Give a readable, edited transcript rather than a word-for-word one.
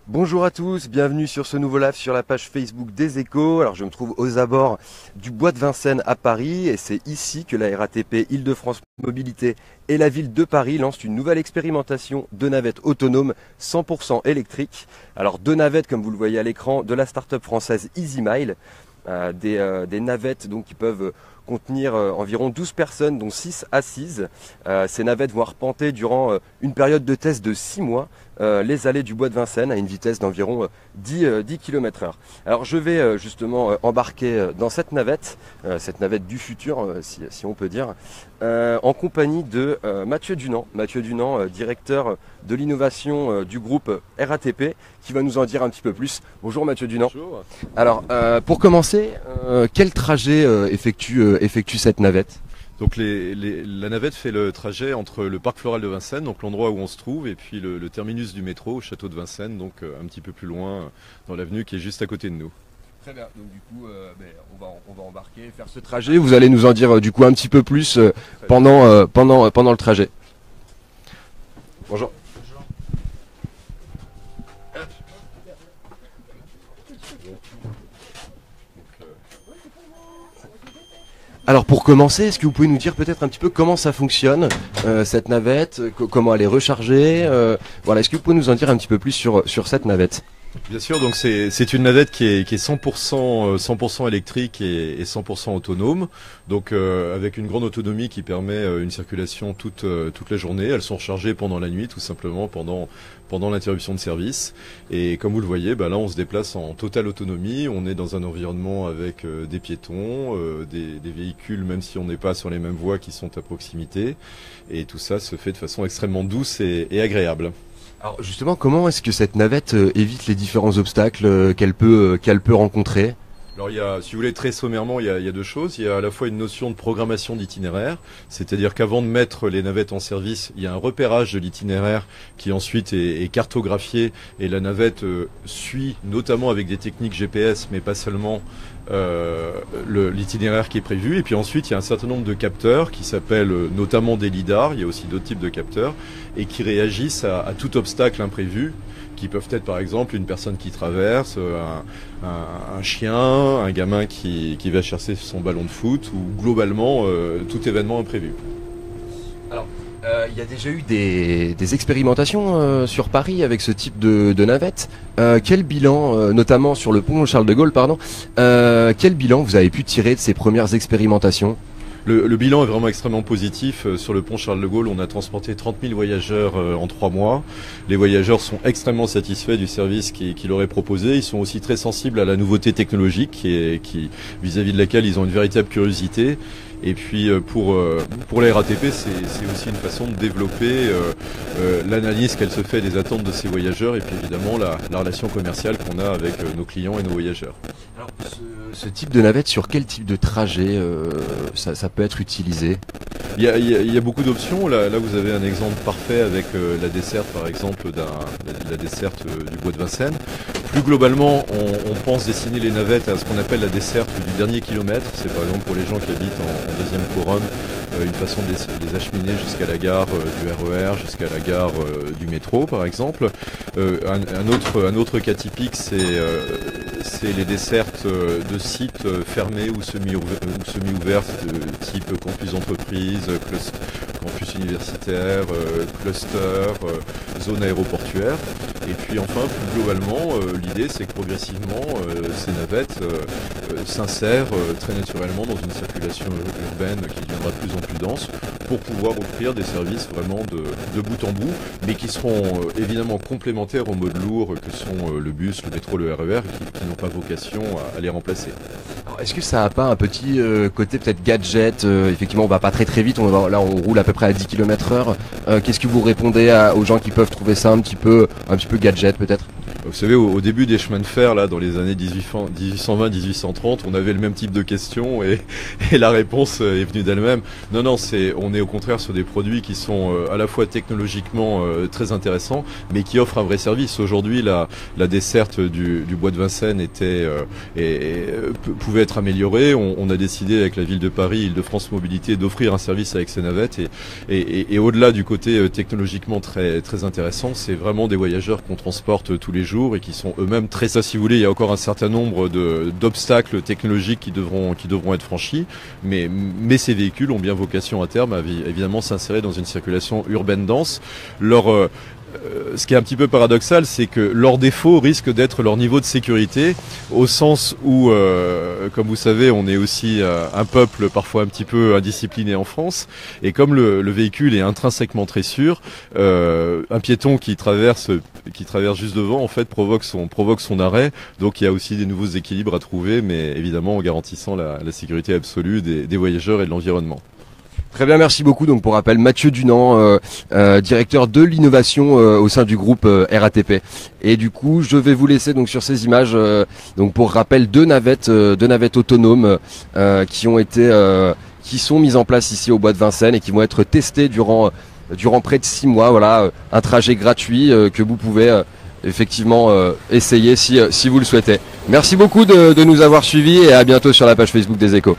Bonjour à tous, bienvenue sur ce nouveau live sur la page Facebook des Échos. Alors je me trouve aux abords du Bois de Vincennes à Paris et c'est ici que la RATP Île-de-France Mobilité et la ville de Paris lancent une nouvelle expérimentation de navettes autonomes 100% électriques. Alors deux navettes comme vous le voyez à l'écran de la start-up française EasyMile, des navettes donc qui peuvent contenir environ 12 personnes dont 6 assises. Ces navettes vont arpenter durant une période de test de 6 mois les allées du Bois de Vincennes à une vitesse d'environ 10 km/h. Alors je vais justement embarquer dans cette navette du futur si on peut dire, en compagnie de Mathieu Dunant. Mathieu Dunant, directeur de l'innovation du groupe RATP, qui va nous en dire un petit peu plus. Bonjour Mathieu Dunant. Bonjour. Alors pour commencer, quel trajet effectue cette navette ? Donc la navette fait le trajet entre le parc floral de Vincennes, donc l'endroit où on se trouve, et puis le terminus du métro au château de Vincennes, donc un petit peu plus loin dans l'avenue qui est juste à côté de nous. Très bien, donc du coup on va embarquer et faire ce trajet. Vous allez nous en dire du coup un petit peu plus pendant le trajet. Bonjour. Alors pour commencer, est-ce que vous pouvez nous dire peut-être un petit peu comment ça fonctionne, cette navette, comment elle est rechargée, voilà, est-ce que vous pouvez nous en dire un petit peu plus sur cette navette ? Bien sûr, donc c'est une navette qui est 100% électrique et 100% autonome, donc avec une grande autonomie qui permet une circulation toute la journée. Elles sont rechargées pendant la nuit, tout simplement pendant l'interruption de service. Et comme vous le voyez, là on se déplace en totale autonomie. On est dans un environnement avec des piétons, des véhicules, même si on n'est pas sur les mêmes voies, qui sont à proximité. Et tout ça se fait de façon extrêmement douce et agréable. Alors justement, comment est-ce que cette navette évite les différents obstacles qu'elle peut rencontrer ? Alors si vous voulez très sommairement, il y a deux choses. Il y a à la fois une notion de programmation d'itinéraire, c'est-à-dire qu'avant de mettre les navettes en service, il y a un repérage de l'itinéraire qui ensuite est cartographié, et la navette suit notamment avec des techniques GPS, mais pas seulement, l'itinéraire qui est prévu. Et puis ensuite, il y a un certain nombre de capteurs qui s'appellent notamment des lidars. Il y a aussi d'autres types de capteurs et qui réagissent à tout obstacle imprévu, qui peuvent être par exemple une personne qui traverse, un chien, un gamin qui va chercher son ballon de foot, ou globalement tout événement imprévu. Alors, il y a déjà eu des expérimentations sur Paris avec ce type de navette. Quel bilan, notamment sur le pont Charles de Gaulle, quel bilan vous avez pu tirer de ces premières expérimentations ? Le bilan est vraiment extrêmement positif. Sur le pont Charles de Gaulle, on a transporté 30 000 voyageurs en 3 mois. Les voyageurs sont extrêmement satisfaits du service qui leur est proposé. Ils sont aussi très sensibles à la nouveauté technologique vis-à-vis de laquelle ils ont une véritable curiosité. Et puis pour la RATP, c'est aussi une façon de développer l'analyse qu'elle se fait des attentes de ces voyageurs, et puis évidemment la relation commerciale qu'on a avec nos clients et nos voyageurs. Alors, ce type de navette, sur quel type de trajet ça peut être utilisé ? Il y a beaucoup d'options. Là, vous avez un exemple parfait avec la desserte, par exemple, la desserte du Bois de Vincennes. Plus globalement, on pense dessiner les navettes à ce qu'on appelle la desserte du dernier kilomètre. C'est par exemple pour les gens qui habitent en deuxième couronne, une façon de les acheminer jusqu'à la gare du RER, jusqu'à la gare du métro, par exemple. Un autre cas typique, c'est les dessertes de sites fermés ou semi-ouverts, type campus d'entreprise, campus universitaire, cluster, zone aéroportuaire. Et puis enfin, plus globalement, l'idée c'est que progressivement, ces navettes s'insèrent très naturellement dans une circulation urbaine qui deviendra de plus en plus dense, pour pouvoir offrir des services vraiment de bout en bout, mais qui seront évidemment complémentaires aux modes lourds que sont le bus, le métro, le RER, qui n'ont pas vocation à les remplacer. Alors, est-ce que ça n'a pas un petit côté peut-être gadget ? Effectivement, on va pas très vite, là on roule à peu près à 10 km/h. Qu'est-ce que vous répondez aux gens qui peuvent trouver ça un petit peu gadget peut-être ? Vous savez, au début des chemins de fer, là, dans les années 1820-1830, on avait le même type de questions et la réponse est venue d'elle-même. Non, on est au contraire sur des produits qui sont à la fois technologiquement très intéressants, mais qui offrent un vrai service. Aujourd'hui, la desserte du Bois de Vincennes pouvait être améliorée. On a décidé avec la ville de Paris, Île-de-France Mobilité, d'offrir un service avec ces navettes et au-delà du côté technologiquement très, très intéressant, c'est vraiment des voyageurs qu'on transporte tous les jours jours et qui sont eux-mêmes très ça, si vous voulez. Il y a encore un certain nombre d'obstacles technologiques qui devront être franchis, mais ces véhicules ont bien vocation à terme à évidemment s'insérer dans une circulation urbaine dense. Ce qui est un petit peu paradoxal, c'est que leur défaut risque d'être leur niveau de sécurité, au sens où, comme vous savez, on est aussi un peuple parfois un petit peu indiscipliné en France, et comme le véhicule est intrinsèquement très sûr, un piéton qui traverse juste devant, en fait, provoque son arrêt. Donc il y a aussi des nouveaux équilibres à trouver, mais évidemment en garantissant la sécurité absolue des voyageurs et de l'environnement. Très bien, merci beaucoup. Donc pour rappel, Mathieu Dunant, directeur de l'innovation au sein du groupe RATP. Et du coup, je vais vous laisser donc sur ces images, donc pour rappel, deux navettes autonomes qui sont mises en place ici au Bois de Vincennes et qui vont être testées durant près de 6 mois. Voilà, un trajet gratuit que vous pouvez effectivement essayer si vous le souhaitez. Merci beaucoup de nous avoir suivis et à bientôt sur la page Facebook des Échos.